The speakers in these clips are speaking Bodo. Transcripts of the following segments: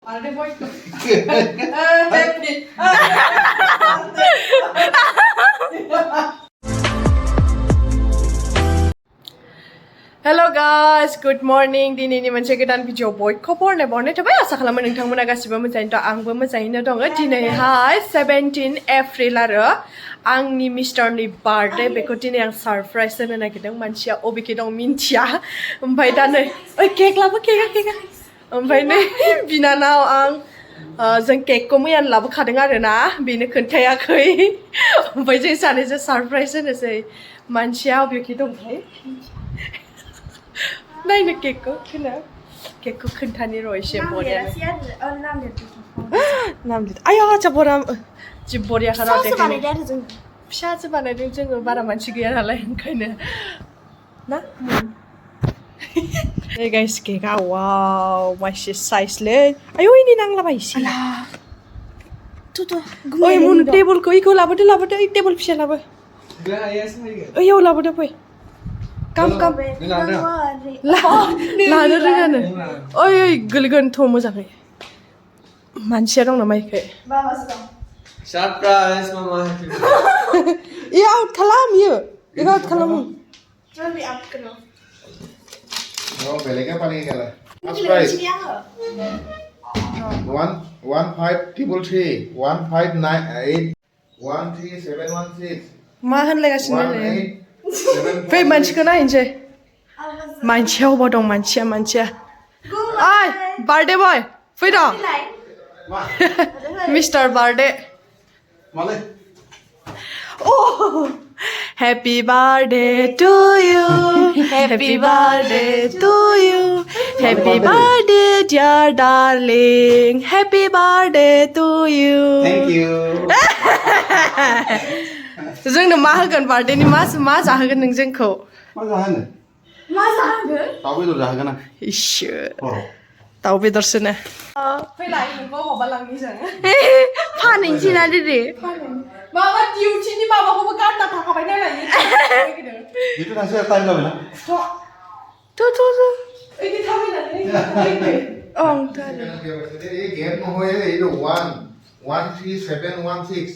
Birthday boy. Happy. Hello guys, good morning. दिनैनि मोनसे गोदान भिडिअ बयखौ बरनाय थाबाय आसा खालामो नोंथांमोना गासिबो मोजाङैनो दं आंबो मोजाङैनो दङ दिनैहाय 17 एप्रिल आरो आंनि मिस्टारनि बार्थडे बेखौ दिनै आं सरप्राइज होनो नागिरदों मानसिया अबेखे दं मिन्थिया ओमफ्राय दा नै ओइ केक लाबो केक ओमफ्राय नै बिनानाव आं जों केकखौ मैयानो लाबोखादों आरोना बेनो खोन्थायाखै ओमफ्राय जों सानैजों सरप्राइज होनोसै मानसिया अबेखे दंथाय नायनो केकखौ खोन्थानि र' एसे बरियानो नाम लिर आया आच्छा बरा जि बरियाखा र' फिसासो बानायदों जोङो बारा मानसि गैया नालाय ओंखायनो ना Hey guys, केकआ वाव मासे साइजलै आयौ इनि नांलाबायसै ओइ मुन टेबलखौ इखौ लाबोदो ओइ टेबल फिसा लाबो ओइयाव लाबोदो फै Come. लानो रोङानो ओइ गोलैगोनथ' मोजाङै मानसिया दं नामा इखै सरप्राइज मामा इयो आउट खालाम इयो खालामो Oh, belegnya paling kala. Surprise. 15333 1598 13716 मा होनलायगासिनो फै मानसिखौ नायनोसै मानसिया अबाव दं मानसिया ओइ बार्थडे बय फै र' mister birthday Oh, happy birthday to you. Happy birthday to you. Happy birthday, dear darling. Happy birthday to you. Thank you. जोंनो मा होगोन बार्थडेनि मा जाहोगोन नों जोंखौ मा जाहोगोन दाउ बेदर जाहोगोन आं इसोर दाउ बेदरसोनो फैलाय नोंखौ माबा लांनि जों फानहैनोसै ना दिनै माबा डिउटिनि माबाखौबो गारना थाखाबाय नालाय itu nasi time जाबायना थ' इदि थाबायनानै ओं थारे ये गेम न होय ये 13716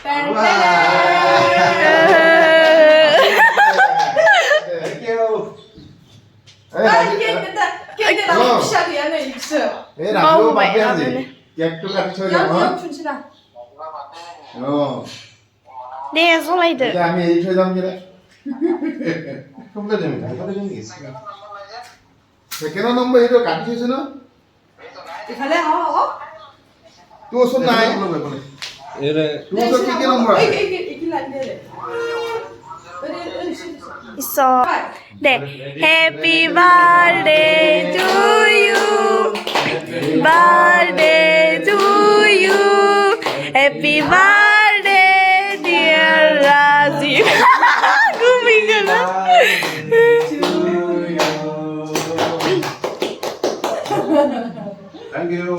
Thank you. Kek dalam bisa dia nih se. Mau baik aja. Kek tu kan saya dah. Oh. Dia soleh tu. Kami itu jam kira. Kamu dah jam ni. Sekarang nombor itu kan sih no? Ikhlas ha. Tu sunai boleh boleh. Tu sekian nombor. Ikhlas dia. So, happy birthday to you. Birthday to you. Happy birthday, dear Razif. Gue bingung lah. Thank you.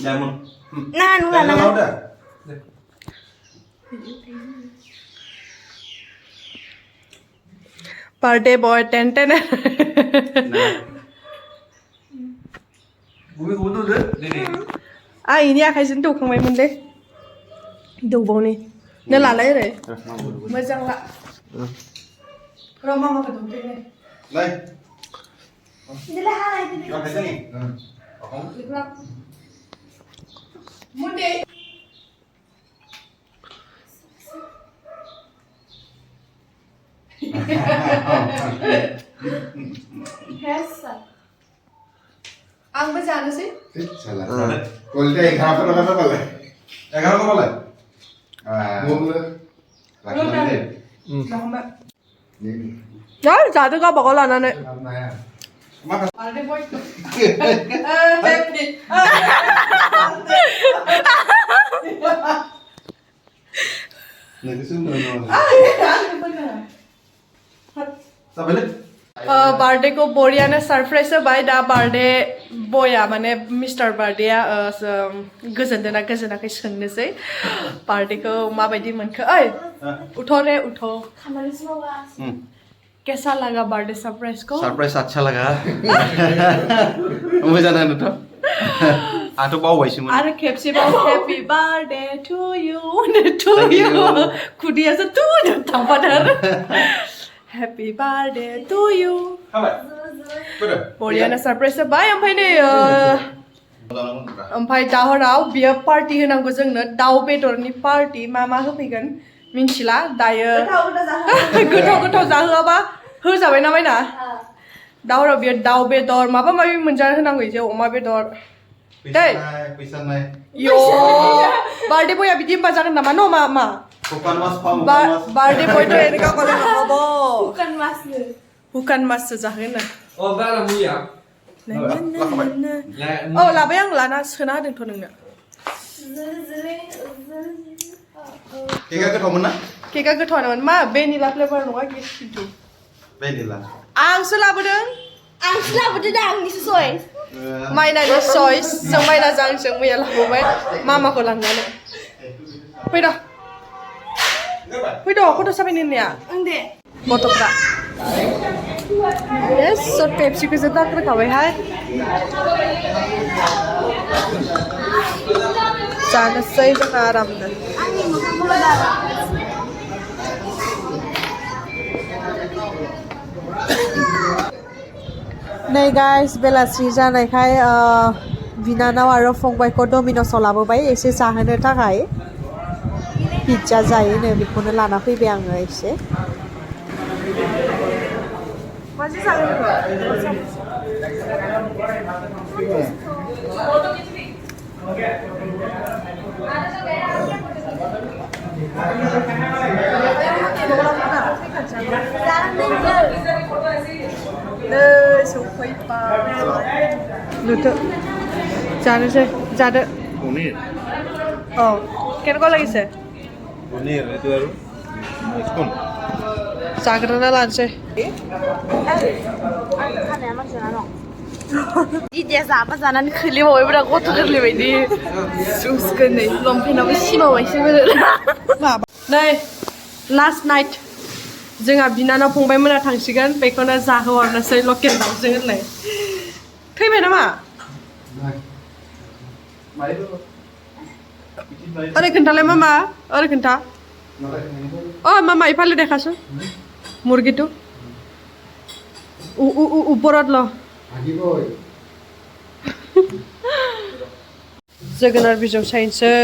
Jamun. Nah, udah. Birthday boy 10 Gue deh. ini आखाइजों दौखांबायमोनलै दौबावनि नों लालाय ओरै मोजां ला र' मामाखौ दौदो Lai. Ini Yang ke sini. Munde आंबो जानोसै Salah. Kuliah ikhlas apa boleh? Ikhlas apa boleh? Boleh. Lagi. 야 자들 가봐가 라나네 Makan. Birthday boy happy Lagi sumber no. Birthday को बरियानो सरप्राइज होबाय दा बार्थडे बया माने मिस्टार बार्थडेआ गोजोनदोंना गोजोनाखै सोंनोसै बार्थडेखौ माबायदि मोनखो ओइ उठ रे उठ कैसा लगा बर्थडे सरप्राइज को सरप्राइज अच्छा लगा मुझे जाना है तो आंथ' बावबायसोमोन आरो खेबसेबाव happy birthday to you to you खुदियासो टु थांफादों हेपि बार्थडे टु इउ बरियानो सारप्राइज जाबाय ओमफ्राय नै ओमफ्राय दा हराव बियो पार्टि होनांगौ जोंनो दाउ बेदरनि पार्टि मा होफैगोन मिन्थिला दायो गोथाव जाहोआबा होजाबाय ना मायना दा हराव बियो दाउ बेदर माबा माबि मोनजानो होनांगौ जे अमा बेदर दै यो बार्थडे बया बिदि होनबा जागोन नामा न' मा बार्थडे बयथ' एरैनो गावगाले नङाबो हुकान माससो जाहोगोन औ लाबाय आं लाना सोना होदोंथ' नोंनो केकआ गोथावमोन ना केकआ गोथावानोमोन मा भेनिला फ्लेभार नङा केक खिन्थु भेनिला आंसो लाबोदों दा आंनिसो चयस माइनानि चइस जों माइनाजों आंजों मैया लाबोबाय मामाखौ लांनानै फैद' फट' साफायनो होननाया गथ'फ्रा सट पेप्सिखौसो दाग्रोखाबायहाय जानोसै जोंना आरामनो नै गाइस बेलासि जानायखाय बिनानाव आरो फंबायखौ डमिन'सआव लाबोबाय एसे जाहोनो थाखाय पिज्जा जायोनो बेखौनो लाना फैबाय आङो एसे माजों जागोन नुदो जानोसै जादो औ केनेকুৱা লাগিছে जाग्रोना लानोसै दिदिया जाबा जानानै खोलिबावबायब्रा गथ' गोरलै बायदि सुसगोन नै लंपेन्टाबो सिमावबायसो नै लास्ट नाइट जोंहा बिनानाव फंबायमोना थांसिगोन बेखौनो जाहोहरनोसै लकेल दाउजों होनलाय थैबाय नामा ओरै खोन्थालाय मामा ओरै खोन्था मामा इफाले देखासो मुर्गिটো ওপৰত ল जोगोनार बिजौ सायनोसै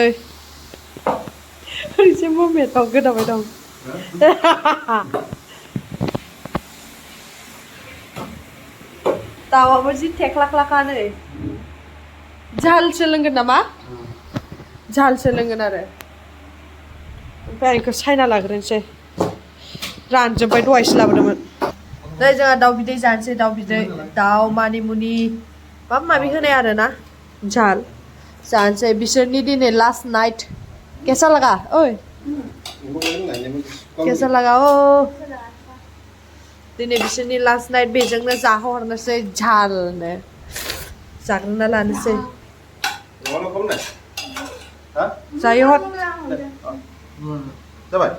ओरैसो ममेन्टआव गोदाबाय दं दाउआबो जि थेख्लाख्लाखानो झालसो लोंगोन नामा झालसो लोंगोन आरो ओमफ्राय आं बेखौ सायना लाग्रोनोसै रानजोब्बाय दहायसो लाबोदोंमोन नै जोंहा दाउ बिदै जानोसै दाउ बिदै दाउ मानिमुनि माबा माबि होनाय आरो ना झाल जानोसै बिसोरनि दिनै लास्ट नाइट कैसा लगा ओइ कैसा लगा ओ दिनै बिसोरनि लास्ट नाइट बेजोंनो जाहोहरनोसै झालनो जाग्रोना लानोसै जायो हर जाबाय